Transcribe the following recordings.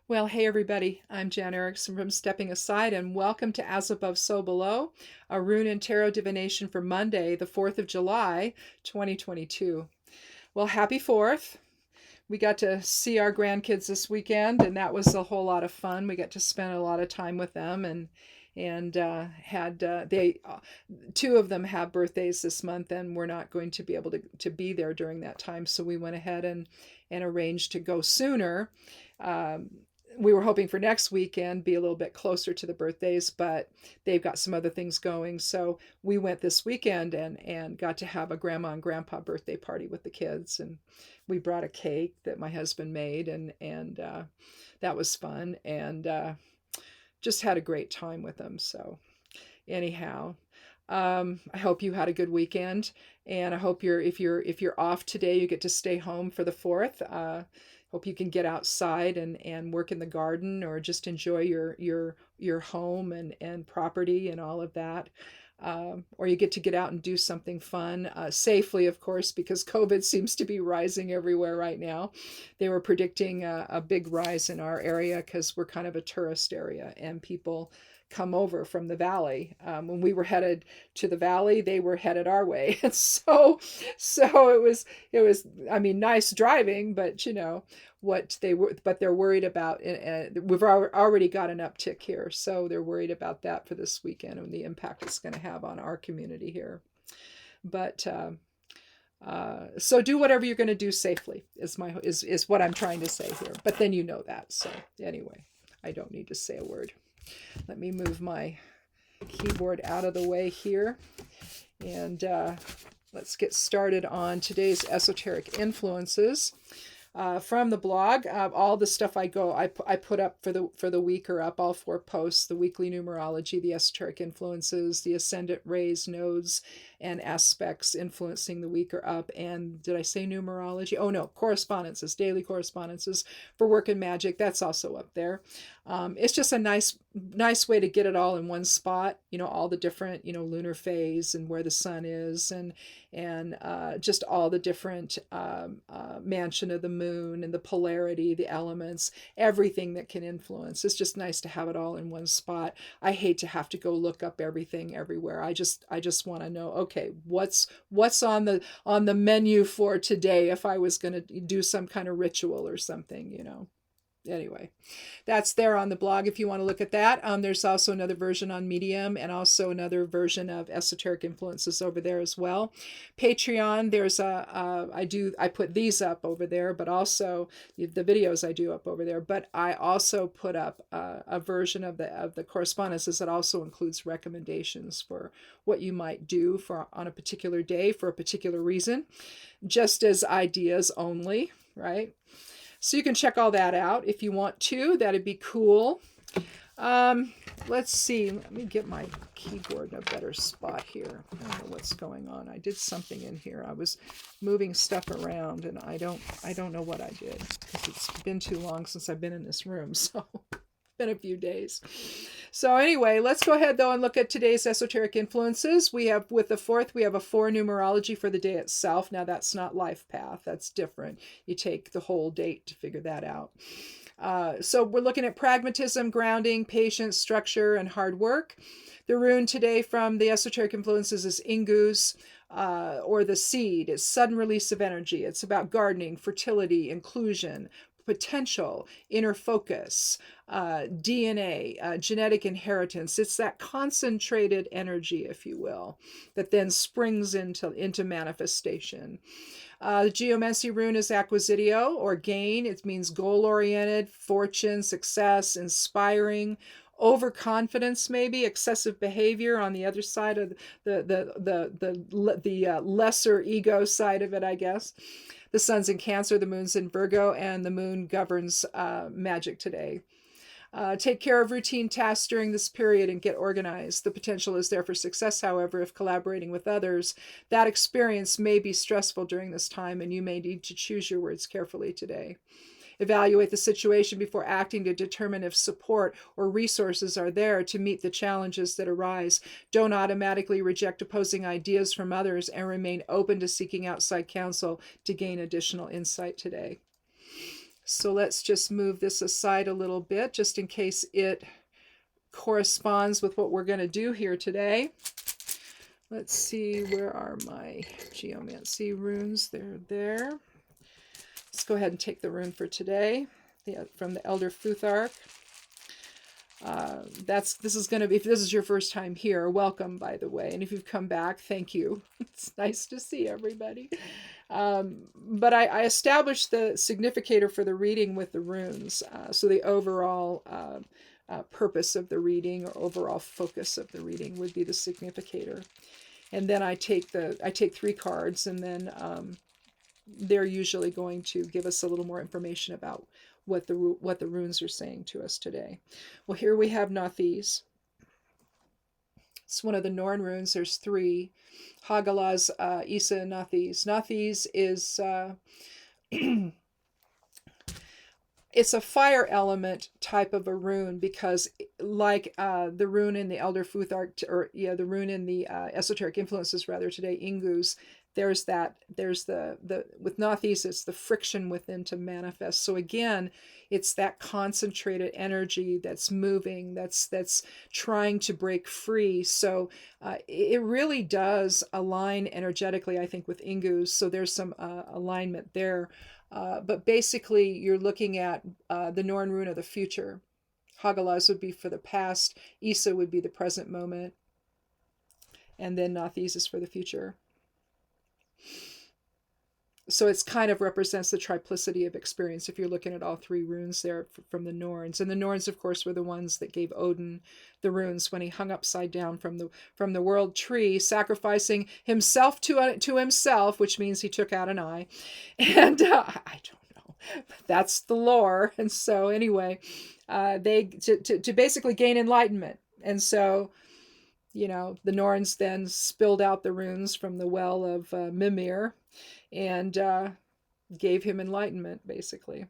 Well, hey everybody, I'm Jan Erickson from Stepping Aside, and welcome to As Above, So Below, a Rune and Tarot divination for Monday, the 4th of July, 2022. Well, happy 4th. We got to see our grandkids this weekend, and that was a whole lot of fun. We got to spend a lot of time with them, and had they two of them have birthdays this month, and we're not going to be able to be there during that time, so we went ahead and arranged to go sooner. Um, we were hoping for next weekend, be a little bit closer to the birthdays, but they've got some other things going. So we went this weekend and got to have a grandma and grandpa birthday party with the kids. And we brought a cake that my husband made, and that was fun. And just had a great time with them. So anyhow, I hope you had a good weekend, and I hope if you're off today, you get to stay home for the 4th. Hope you can get outside and work in the garden, or just enjoy your home and property and all of that. Or you get to get out and do something fun, safely, of course, because COVID seems to be rising everywhere right now. They were predicting a big rise in our area because we're kind of a tourist area, and people come over from the valley. When we were headed to the valley, they were headed our way. And so it was, I mean, nice driving, but but they're worried about, we've already got an uptick here. So they're worried about that for this weekend and the impact it's going to have on our community here. But, so do whatever you're going to do safely is what I'm trying to say here. But then you know that. So anyway, I don't need to say a word. Let me move my keyboard out of the way here, and let's get started on today's esoteric influences. From the blog, all the stuff I put up for the week are up. All 4 posts: the weekly numerology, the esoteric influences, the ascendant rays, nodes, and aspects influencing the week are up. And did I say numerology? Oh no, correspondences, daily correspondences for work and magic. That's also up there. It's just a nice way to get it all in one spot. All the different lunar phase and where the sun is, and just all the different mansion of the moon and the polarity, the elements, everything that can influence. It's just nice to have it all in one spot. I hate to have to go look up everything everywhere. I just want to know, okay, what's on the menu for today if I was going to do some kind of ritual or something. Anyway, that's there on the blog if you want to look at that. There's also another version on Medium, and also another version of esoteric influences over there as well. Patreon, there's I put these up over there, but also the videos I do up over there. But I also put up a version of the correspondences that also includes recommendations for what you might do on a particular day for a particular reason, just as ideas only, right? So you can check all that out if you want to. That'd be cool. Let's see. Let me get my keyboard in a better spot here. I don't know what's going on. I did something in here. I was moving stuff around, and I don't know what I did, because it's been too long since I've been in this room. So been a few days. So anyway, let's go ahead though and look at today's esoteric influences. We have, with the 4th, we have a 4 numerology for the day itself. Now that's not life path. That's different. You take the whole date to figure that out. So we're looking at pragmatism, grounding, patience, structure, and hard work. The rune today from the esoteric influences is Ingus, or the seed. It's sudden release of energy. It's about gardening, fertility, inclusion, potential, inner focus, DNA, genetic inheritance. It's that concentrated energy, if you will, that then springs into manifestation. The Geomancy rune is acquisitio, or gain. It means goal-oriented, fortune, success, inspiring, overconfidence, maybe excessive behavior on the other side of the lesser ego side of it, I guess. The sun's in Cancer, the moon's in Virgo, and the moon governs magic today. Take care of routine tasks during this period and get organized. The potential is there for success, however, if collaborating with others. That experience may be stressful during this time, and you may need to choose your words carefully today. Evaluate the situation before acting to determine if support or resources are there to meet the challenges that arise. Don't automatically reject opposing ideas from others, and remain open to seeking outside counsel to gain additional insight today. So let's just move this aside a little bit, just in case it corresponds with what we're going to do here today. Let's see, where are my Geomancy runes? They're there. Let's go ahead and take the rune for today, from the Elder Futhark. This is going to be, if this is your first time here, welcome, by the way. And if you've come back, thank you. It's nice to see everybody. But I established the significator for the reading with the runes. So the overall purpose of the reading, or overall focus of the reading, would be the significator. And then I take 3 cards, and then they're usually going to give us a little more information about what the runes are saying to us today. Well, here we have Nathis. It's one of the Norn runes. There's 3. Hagalaz, Isa, and Nathis. Nathis is it's a fire element type of a rune, because like the rune in the Elder Futhark, the rune in the esoteric influences rather today, Ingus, there's the with Nathis, it's the friction within to manifest. So again, it's that concentrated energy that's moving, that's trying to break free. So it really does align energetically, I think, with Ingus. So there's some alignment there. But basically, you're looking at the Norn rune of the future. Hagalaz would be for the past, Isa would be the present moment, and then Nathis is for the future. So it's kind of represents the triplicity of experience if you're looking at all 3 runes there from the Norns. And the Norns, of course, were the ones that gave Odin the runes when he hung upside down from the world tree, sacrificing himself to himself, which means he took out an eye. And I don't know, that's the lore. And so anyway, they to basically gain enlightenment. And so, the Norns then spilled out the runes from the well of Mimir, and gave him enlightenment, basically.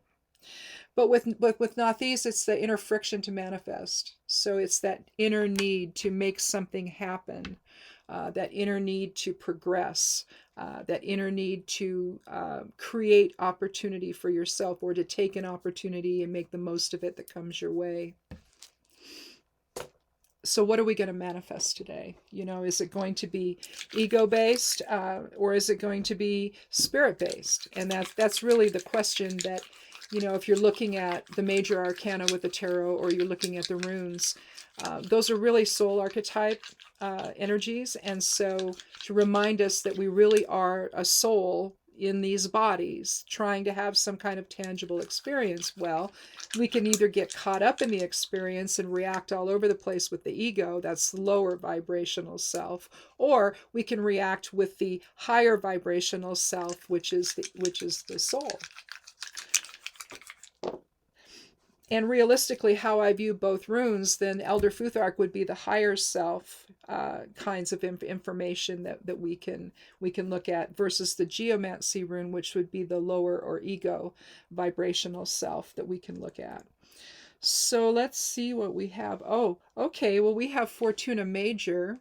But with Nathis, it's the inner friction to manifest. So it's that inner need to make something happen, that inner need to progress, that inner need to create opportunity for yourself, or to take an opportunity and make the most of it that comes your way. So what are we going to manifest today? Is it going to be ego-based, or is it going to be spirit-based? And that's really the question that, if you're looking at the major arcana with the tarot, or you're looking at the runes, those are really soul archetype energies. And so to remind us that we really are a soul in these bodies trying to have some kind of tangible experience, well, we can either get caught up in the experience and react all over the place with the ego, that's lower vibrational self, or we can react with the higher vibrational self, which is the soul. And realistically, how I view both runes, then Elder Futhark would be the higher self kinds of information that we can look at, versus the Geomancy rune, which would be the lower or ego vibrational self that we can look at. So let's see what we have. Oh, okay. Well, we have Fortuna Major,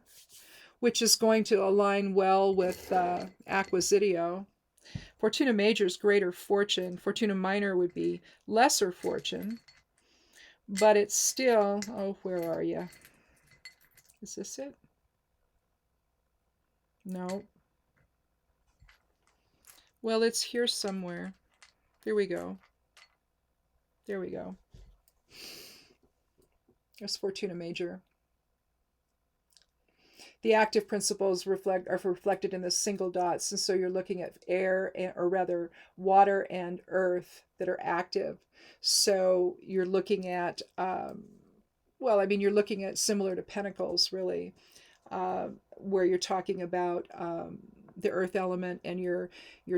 which is going to align well with Acquisitio. Fortuna Major is greater fortune. Fortuna Minor would be lesser fortune. But it's still, oh, where are you? Is this it? No. Well, it's here somewhere. There we go. There we go. There's Fortuna Major. The active principles are reflected in the single dots, and so you're looking at air, or rather water and earth that are active. So you're looking at, you're looking at similar to Pentacles, really, where you're talking about the earth element, and you're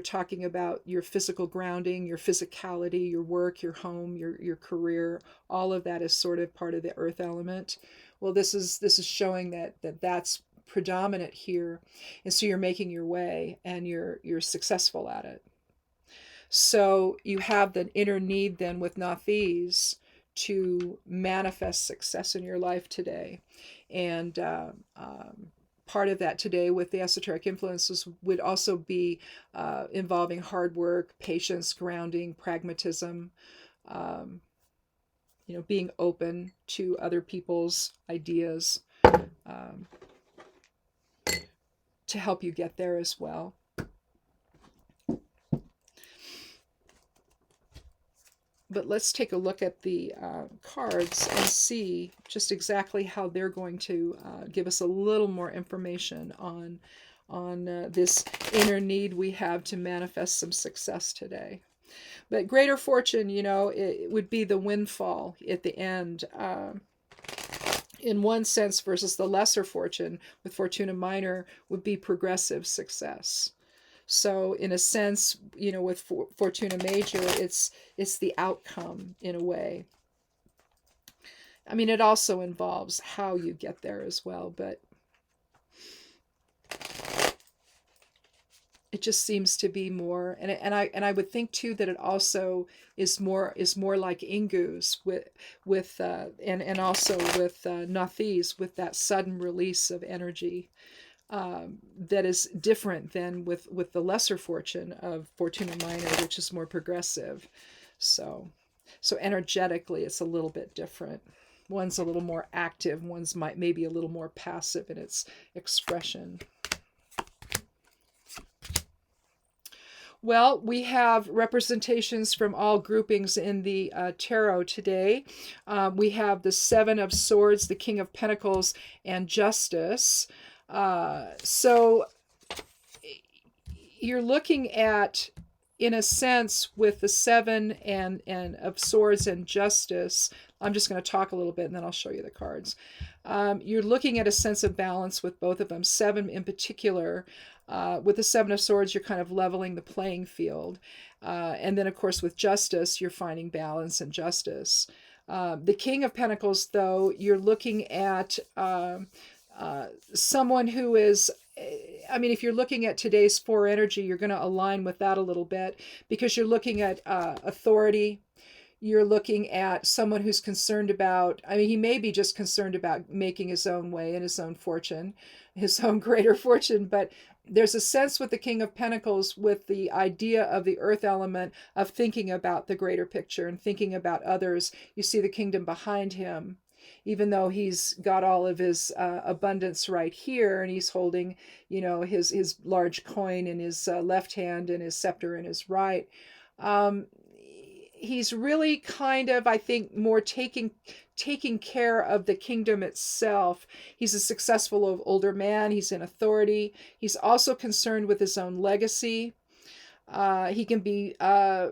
talking about your physical grounding, your physicality, your work, your home, your career. All of that is sort of part of the earth element. Well, this is showing that's predominant here, and so you're making your way, and you're successful at it. So you have the inner need then with Nathis to manifest success in your life today, and part of that today with the esoteric influences would also be involving hard work, patience, grounding, pragmatism, being open to other people's ideas to help you get there as well. But let's take a look at the cards and see just exactly how they're going to give us a little more information on this inner need we have to manifest some success today. But greater fortune, it would be the windfall at the end, in one sense, versus the lesser fortune with Fortuna Minor would be progressive success. So in a sense, with Fortuna Major, it's the outcome in a way. I mean, it also involves how you get there as well, but it just seems to be more, and I would think too that it also is more like Ingu's with and also with Nathis, with that sudden release of energy. That is different than with the lesser fortune of Fortuna Minor, which is more progressive. So energetically, it's a little bit different. One's a little more active. One's maybe a little more passive in its expression. Well, we have representations from all groupings in the tarot today. We have the Seven of Swords, the King of Pentacles, and Justice. So you're looking at, in a sense, with the Seven and of Swords and Justice, I'm just going to talk a little bit and then I'll show you the cards. You're looking at a sense of balance with both of them. Seven in particular, with the Seven of Swords, you're kind of leveling the playing field. And then, of course, with Justice, you're finding balance and justice. The King of Pentacles, though, you're looking at someone who is, I mean, if you're looking at today's four energy, you're going to align with that a little bit, because you're looking at authority. You're looking at someone who's concerned about, I mean, he may be just concerned about making his own way and his own fortune, his own greater fortune, but there's a sense with the King of Pentacles, with the idea of the earth element, of thinking about the greater picture and thinking about others. You see the kingdom behind him, even though he's got all of his abundance right here, and he's holding, his large coin in his left hand and his scepter in his right. He's really kind of, I think, more taking care of the kingdom itself. He's a successful older man. He's in authority. He's also concerned with his own legacy. He can be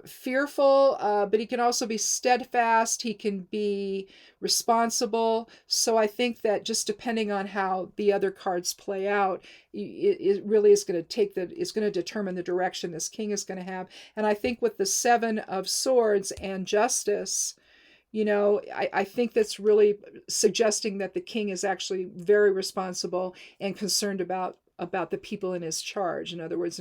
fearful, but he can also be steadfast. He can be responsible. So I think that just depending on how the other cards play out, it really is going to is going to determine the direction this king is going to have. And I think with the Seven of Swords and Justice, I think that's really suggesting that the king is actually very responsible and concerned about the people in his charge. In other words,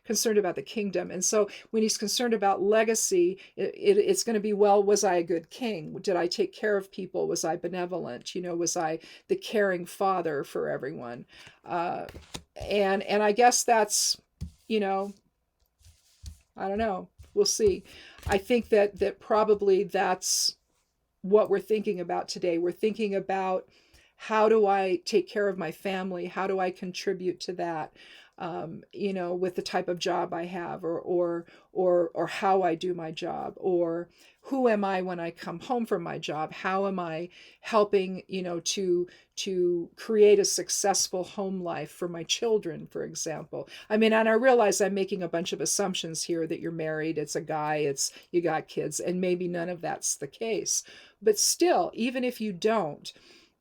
concerned about the kingdom. And so when he's concerned about legacy, it's going to be, well, was I a good king? Did I take care of people? Was I benevolent? Was I the caring father for everyone? And I guess that's, I don't know. We'll see. I think that probably that's what we're thinking about today. We're thinking about, how do I take care of my family? How do I contribute to that? With the type of job I have, or how I do my job, or who am I when I come home from my job? How am I helping, to create a successful home life for my children, for example? I mean, and I realize I'm making a bunch of assumptions here, that you're married, it's a guy, you got kids, and maybe none of that's the case. But still, even if you don't,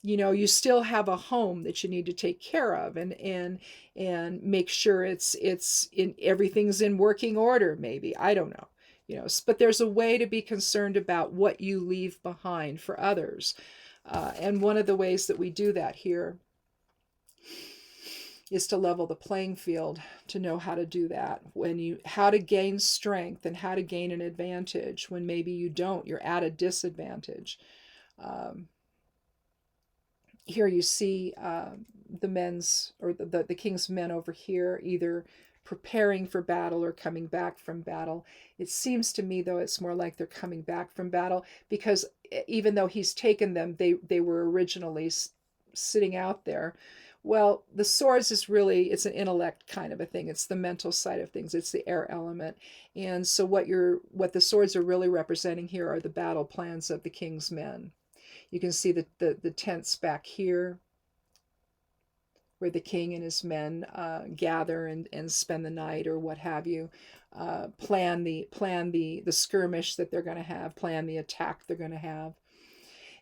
you still have a home that you need to take care of, and make sure everything's in working order. Maybe, I don't know, but there's a way to be concerned about what you leave behind for others. And one of the ways that we do that here is to level the playing field, to know how to do that, how to gain strength and how to gain an advantage when maybe you don't, you're at a disadvantage. Here you see the men's, or the king's men over here, either preparing for battle or coming back from battle. It seems to me, though, it's more like they're coming back from battle, because even though he's taken them, they were originally sitting out there. Well, the swords is really, it's an intellect kind of a thing. It's the mental side of things. It's the air element. And so what the swords are really representing here are the battle plans of the king's men. You can see the tents back here, where the king and his men gather and spend the night or what have you, plan the skirmish that they're going to have, plan the attack they're going to have.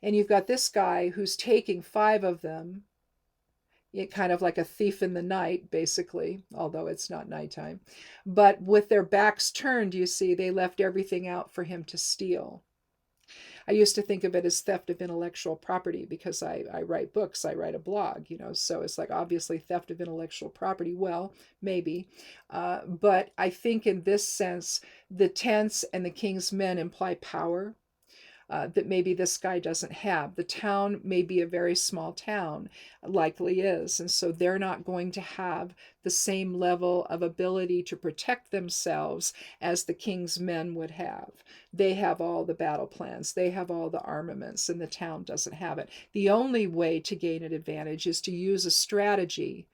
And you've got this guy who's taking 5 of them, kind of like a thief in the night, basically, although it's not nighttime. But with their backs turned, you see, they left everything out for him to steal. I used to think of it as theft of intellectual property, because I write books, I write a blog, so it's like, obviously theft of intellectual property. Well, maybe. But I think in this sense, the tents and the king's men imply power. That maybe this guy doesn't have. The town may be a very small town, likely is, and so they're not going to have the same level of ability to protect themselves as the king's men would have. They have all the battle plans, they have all the armaments, and the town doesn't have it. The only way to gain an advantage is to use a strategy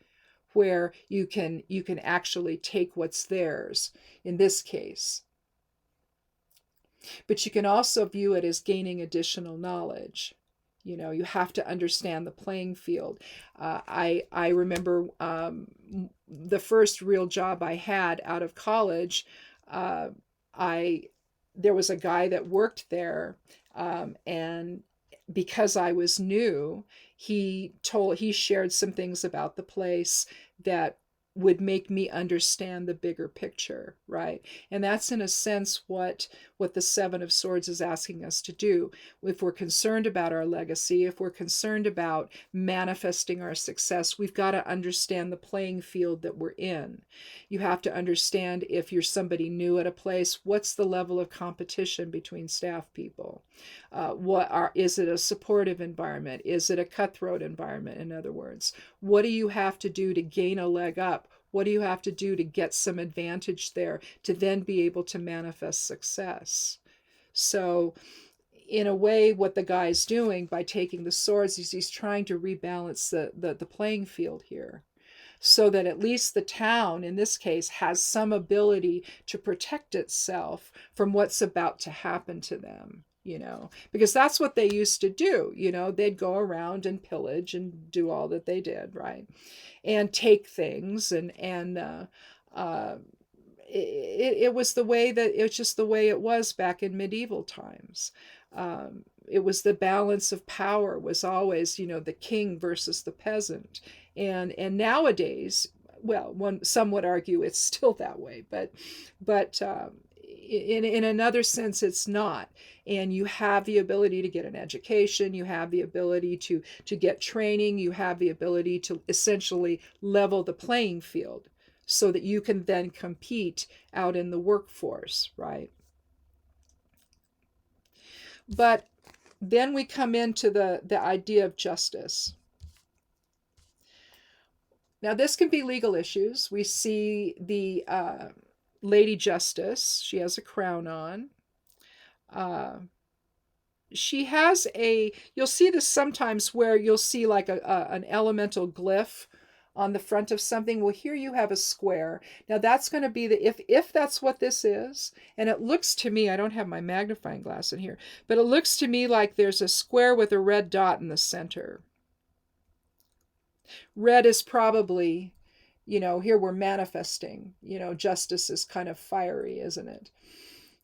where you can actually take what's theirs, in this case. But you can also view it as gaining additional knowledge. You have to understand the playing field. I remember the first real job I had out of college. There was a guy that worked there, and because I was new, he shared some things about the place that would make me understand the bigger picture, right? And that's in a sense what the 7 of Swords is asking us to do. If we're concerned about our legacy, if we're concerned about manifesting our success, we've got to understand the playing field that we're in. You have to understand, if you're somebody new at a place, what's the level of competition between staff people? Is it a supportive environment? Is it a cutthroat environment, in other words? What do you have to do to gain a leg up? What do you have to do to get some advantage there to then be able to manifest success? So in a way, what the guy's doing by taking the swords is he's trying to rebalance the playing field here, so that at least the town, in this case, has some ability to protect itself from what's about to happen to them. Because that's what they used to do. They'd go around and pillage and do all that they did, right? And take things, and it was the way that it was just the way it was back in medieval times. It was the balance of power was always, the king versus the peasant, and nowadays, well, some would argue it's still that way, but in another sense, it's not. And you have the ability to get an education, you have the ability to get training, you have the ability to essentially level the playing field so that you can then compete out in the workforce, right? But then we come into the idea of justice. Now, this can be legal issues. We see the Lady Justice. She has a crown on. She has you'll see this sometimes where you'll see like an elemental glyph on the front of something. Well, here you have a square. Now that's going to be if that's what this is, and it looks to me, I don't have my magnifying glass in here, but it looks to me like there's a square with a red dot in the center. Red is probably, here we're manifesting, justice is kind of fiery, isn't it?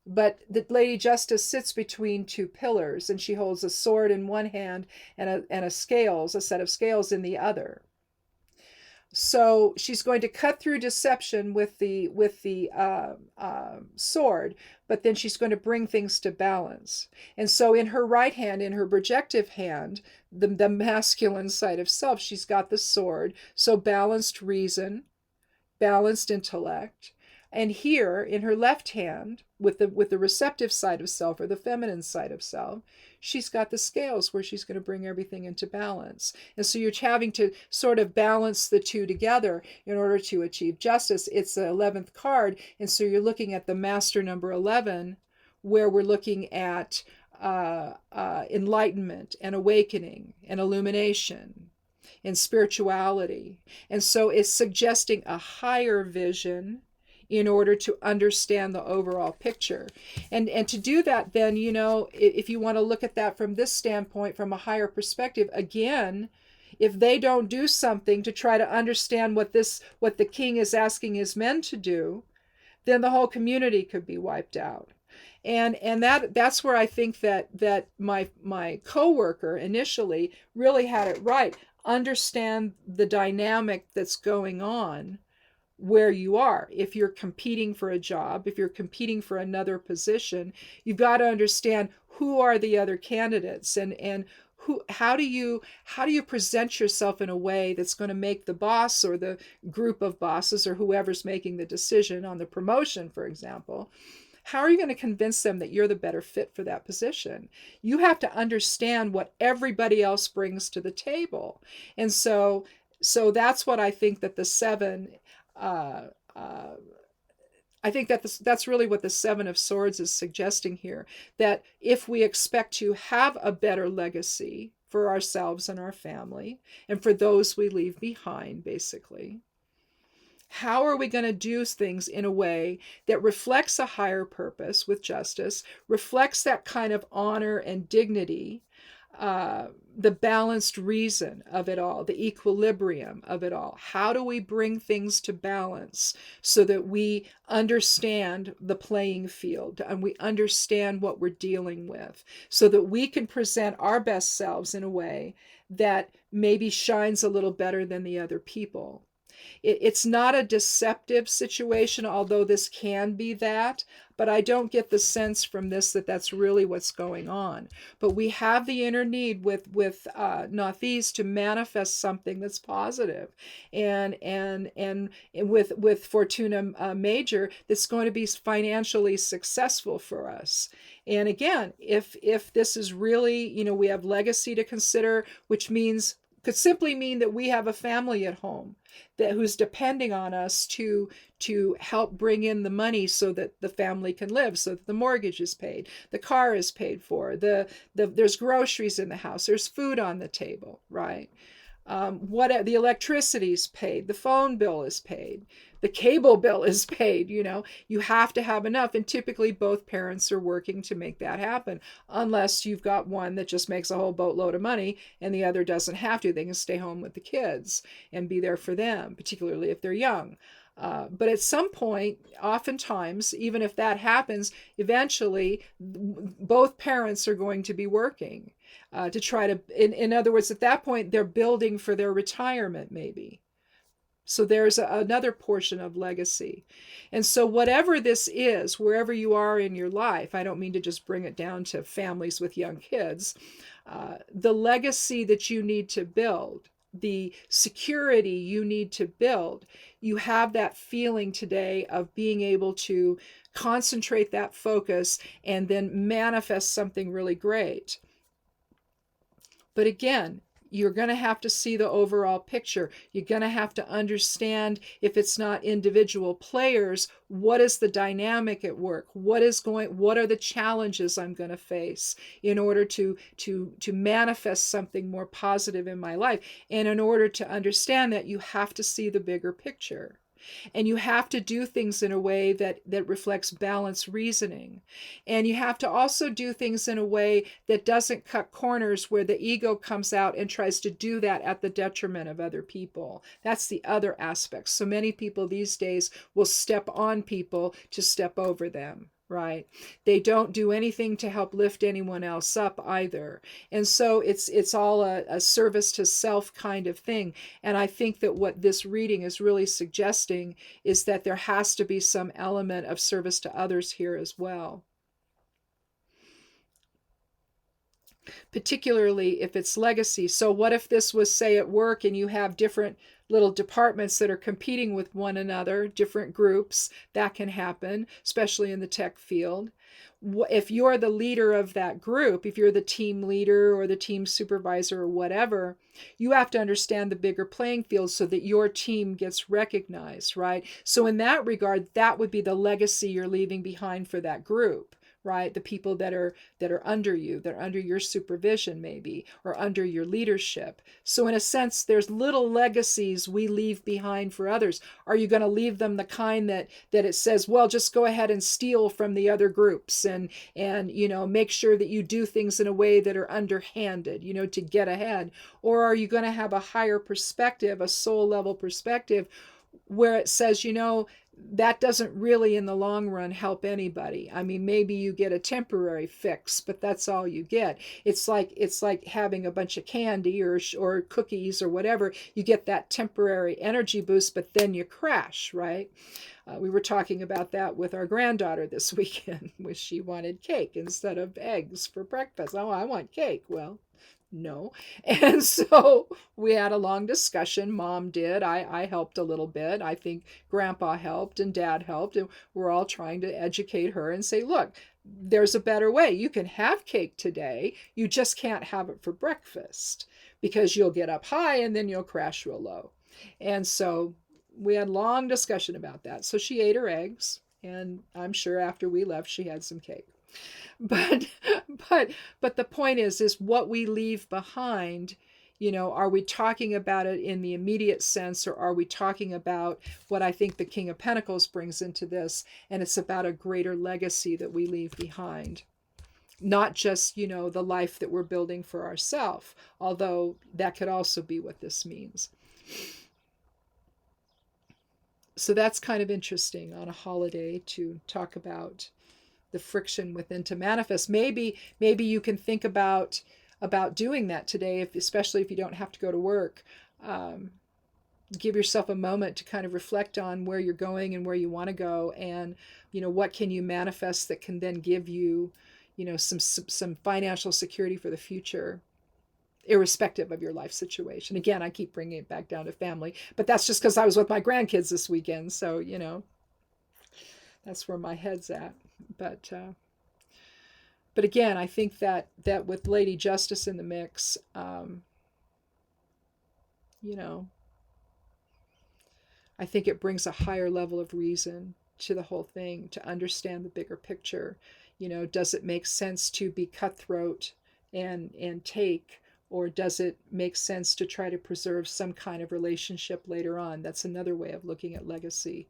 But the Lady Justice sits between 2 pillars, and she holds a sword in one hand and a set of scales in the other. So she's going to cut through deception with the sword, but then she's going to bring things to balance. And so in her right hand, in her projective hand, the masculine side of self, she's got the sword. So balanced reason, balanced intellect, And here in her left hand, with the receptive side of self, or the feminine side of self, she's got the scales where she's going to bring everything into balance. And so you're having to sort of balance the two together in order to achieve justice. It's the 11th card, and so you're looking at the master number 11, where we're looking at enlightenment and awakening and illumination and spirituality. And so it's suggesting a higher vision in order to understand the overall picture. And to do that, then, you know, if you want to look at that from this standpoint, from a higher perspective, again, if they don't do something to try to understand what the king is asking his men to do, then the whole community could be wiped out. And that's where I think that my coworker initially really had it right. Understand the dynamic that's going on where you are. If you're competing for a job, if you're competing for another position, you've got to understand who are the other candidates, and how do you present yourself in a way that's going to make the boss or the group of bosses or whoever's making the decision on the promotion, for example, how are you going to convince them that you're the better fit for that position? You have to understand what everybody else brings to the table. And so that's what I think that the seven, I think that that's really what the Seven of Swords is suggesting here, that if we expect to have a better legacy for ourselves and our family, and for those we leave behind, basically, how are we going to do things in a way that reflects a higher purpose with justice, reflects that kind of honor and dignity, the balanced reason of it all, the equilibrium of it all? How do we bring things to balance so that we understand the playing field and we understand what we're dealing with, so that we can present our best selves in a way that maybe shines a little better than the other people? It's not a deceptive situation, although this can be that, but I don't get the sense from this that that's really what's going on. But we have the inner need with Nathis to manifest something that's positive, and with Fortuna Major, that's going to be financially successful for us. And again, if this is really, you know, we have legacy to consider, which could simply mean that we have a family at home who's depending on us to help bring in the money so that the family can live, so that the mortgage is paid, the car is paid for, there's groceries in the house, there's food on the table, right? The electricity's paid, the phone bill is paid, the cable bill is paid. You know, you have to have enough, and typically both parents are working to make that happen, unless you've got one that just makes a whole boatload of money and the other doesn't have to. They can stay home with the kids and be there for them, particularly if they're young. But at some point, oftentimes, even if that happens, eventually both parents are going to be working to try to, in other words, at that point, they're building for their retirement, maybe. So there's another portion of legacy. And so whatever this is, wherever you are in your life, I don't mean to just bring it down to families with young kids, the legacy that you need to build, the security you need to build, you have that feeling today of being able to concentrate that focus and then manifest something really great. But again, you're going to have to see the overall picture. You're going to have to understand, if it's not individual players, what is the dynamic at work? What are the challenges I'm going to face in order to manifest something more positive in my life? And in order to understand that, you have to see the bigger picture. And you have to do things in a way that reflects balanced reasoning. And you have to also do things in a way that doesn't cut corners where the ego comes out and tries to do that at the detriment of other people. That's the other aspect. So many people these days will step on people to step over them. Right? They don't do anything to help lift anyone else up either. And so it's all a service to self kind of thing. And I think that what this reading is really suggesting is that there has to be some element of service to others here as well. particularly if it's legacy. So what if this was, say, at work, and you have different little departments that are competing with one another, different groups? That can happen, especially in the tech field. If you're the leader of that group, if you're the team leader or the team supervisor or whatever, you have to understand the bigger playing field so that your team gets recognized, right? So in that regard, that would be the legacy you're leaving behind for that group, right? The people that are under you, that are under your supervision maybe, or under your leadership. So in a sense, there's little legacies we leave behind for others. Are you going to leave them the kind that it says, well, just go ahead and steal from the other groups, and make sure that you do things in a way that are underhanded, to get ahead? Or are you going to have a higher perspective, a soul level perspective, where it says, that doesn't really in the long run help anybody. I mean, maybe you get a temporary fix, but that's all you get. It's like having a bunch of candy or cookies or whatever. You get that temporary energy boost, but then you crash, right? We were talking about that with our granddaughter this weekend, where she wanted cake instead of eggs for breakfast. Oh, I want cake. Well, no. And so we had a long discussion. Mom did. I helped a little bit. I think Grandpa helped and Dad helped. And we're all trying to educate her and say, look, there's a better way. You can have cake today. You just can't have it for breakfast, because you'll get up high and then you'll crash real low. And so we had a long discussion about that. So she ate her eggs, and I'm sure after we left, she had some cake. But the point is what we leave behind. Are we talking about it in the immediate sense, or are we talking about what I think the King of Pentacles brings into this, and it's about a greater legacy that we leave behind? Not just, the life that we're building for ourselves, although that could also be what this means. So that's kind of interesting on a holiday to talk about the friction within to manifest. Maybe you can think about doing that today, especially if you don't have to go to work. Give yourself a moment to kind of reflect on where you're going and where you want to go, and what can you manifest that can then give you some financial security for the future, irrespective of your life situation. Again, I keep bringing it back down to family, but that's just because I was with my grandkids this weekend, so that's where my head's at. But again, I think that with Lady Justice in the mix, I think it brings a higher level of reason to the whole thing, to understand the bigger picture. Does it make sense to be cutthroat and take, or does it make sense to try to preserve some kind of relationship later on? That's another way of looking at legacy,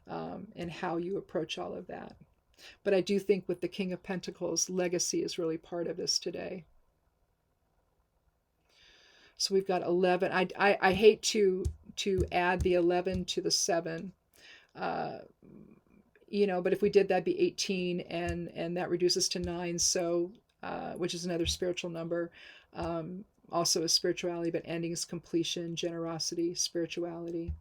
and how you approach all of that. But I do think with the King of Pentacles, legacy is really part of this today. So we've got 11. I hate to add the 11 to the 7, but if we did, that'd be 18, and that reduces to 9. So, which is another spiritual number, also a spirituality, but endings, completion, generosity, spirituality.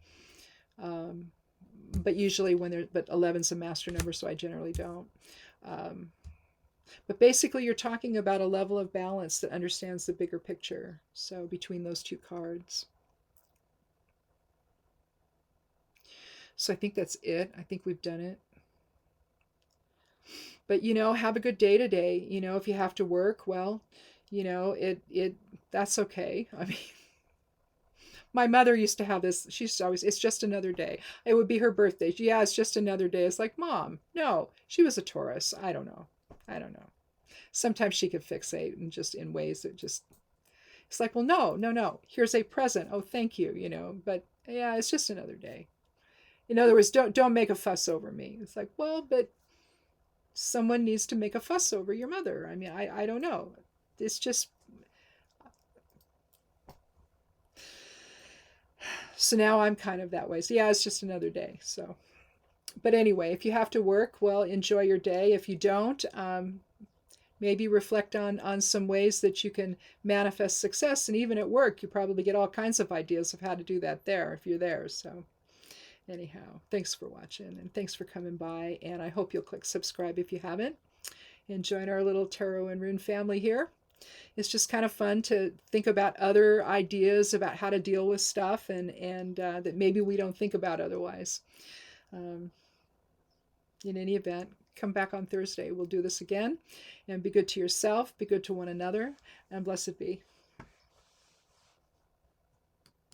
But usually but 11's a master number, so I generally don't. But basically you're talking about a level of balance that understands the bigger picture. So between those two cards. So I think that's it. I think we've done it. But, have a good day today. If you have to work, well, that's okay. I mean, my mother used to have this. She's always, it's just another day. It would be her birthday. Yeah, it's just another day. It's like, Mom, no, she was a Taurus. I don't know. Sometimes she could fixate and just in ways that just, it's like, well, no. Here's a present. Oh, thank you, but yeah, it's just another day. In other words, don't make a fuss over me. It's like, well, but someone needs to make a fuss over your mother. I mean, I don't know. It's just, so now I'm kind of that way. So yeah, it's just another day. So, but anyway, if you have to work, well, enjoy your day. If you don't, maybe reflect on some ways that you can manifest success. And even at work, you probably get all kinds of ideas of how to do that there if you're there. So anyhow, thanks for watching, and thanks for coming by. And I hope you'll click subscribe if you haven't, and join our little tarot and rune family here. it's just kind of fun to think about other ideas about how to deal with stuff, and that maybe we don't think about otherwise. Um, in any event, come back on Thursday. We'll do this again, and be good to yourself, be good to one another, and blessed be.